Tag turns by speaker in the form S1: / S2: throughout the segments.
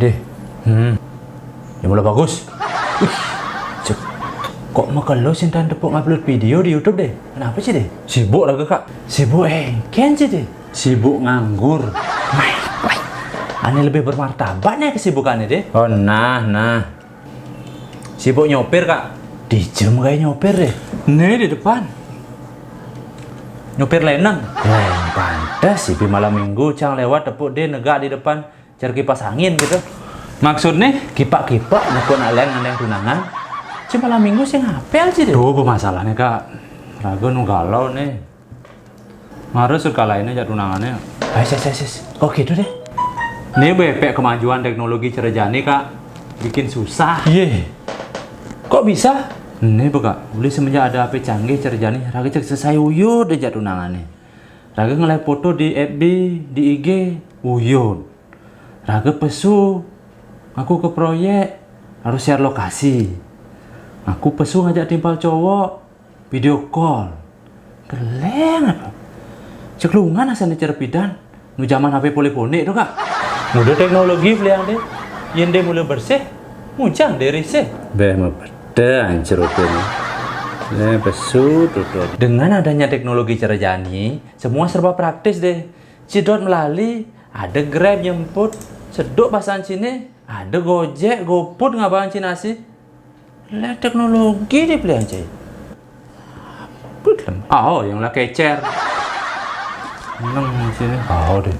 S1: Deh. Ya mulai bagus. Cek. Kok makan lo sintan tepuk ngupload video di YouTube deh? Kenapa sih deh? Sibuk Raga kak? Sibuk engken sih deh. Sibuk nganggur. Aneh lebih bermartabat nih kesibukannya deh. Oh nah. Sibuk nyopir kak? Dijem kayak nyopir deh. Nih di depan. Nyopir lenang. Pantas sih malam minggu cang lewat tepuk deh negak di depan cari kipas angin gitu. Maksudnya kipak-kipak nekun aleng tunangan. Cuma malam minggu sih ngapel sih deh. Tuh masalahnya kak. Raga nu galau nih. Harus sekalainnya jatuh tunangannya. Ayo. Kok gitu deh? Nih bepek kemajuan teknologi Cerejani kak. Bikin susah. Iya. Kok bisa? Nih buka. Udah semenjak ada HP canggih Cerejani. Raga cek selesai uyut deh jatuh tunangannya. Raga ngeliat foto di FB, di IG. Uyut. Raga pesu, aku ke proyek, harus share lokasi. Aku pesu ngajak timpal cowok, video call. Keleng apa? Ceklungan asal dicerpidan, nu zaman HP poliponik tuh kak. Mudah teknologi pilihan deh, yang deh mulai bersih, mujang dari sih. Mau beda anjir ini. Pesu tuh. Dengan adanya teknologi Cerejani, semua serba praktis deh. Cidot melalui, ada Grab jemput, seduk pasangan sini, ada Gojek, GoFood ngabahan Cina sih. Lihat teknologi deh beli aja. Oh, yang lah kecer. Menang sini. Oh deh.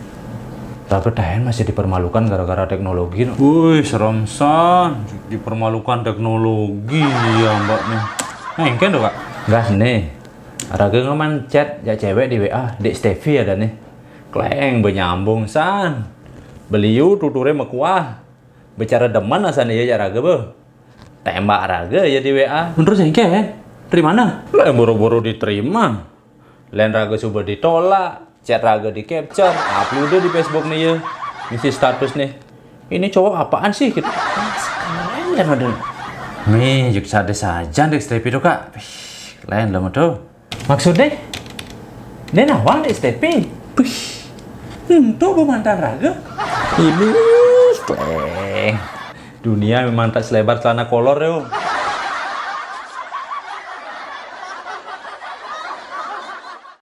S1: Raga tahan masih dipermalukan gara-gara teknologi. Wih, serem san. Dipermalukan teknologi ya mbaknya. Engken tuh kak. Gas nih. Raga ngaman chat ya cewek di WA, Dek Stevie ada nih. Kleng benyambung san. Beliau tuturnya mekuah. Bicara deman asan ya Raga be. Tembak Raga ya di WA. Terus engken? Dari mana? Lah boro-boro diterima. Lain Raga coba ditolak. Chat Raga di capture. Upload di Facebook nih ya. Isi status nih. Ini cowok apaan sih? Sekalian kan ada. Nih, juk sadar saja Dek Stevie tuh kak. Lain lah tuh. Maksudnya? Ini nawang Dek Stevie. Untuk pemantan Raga. Ini kleng. Dunia memang tak selebar celana kolor yo.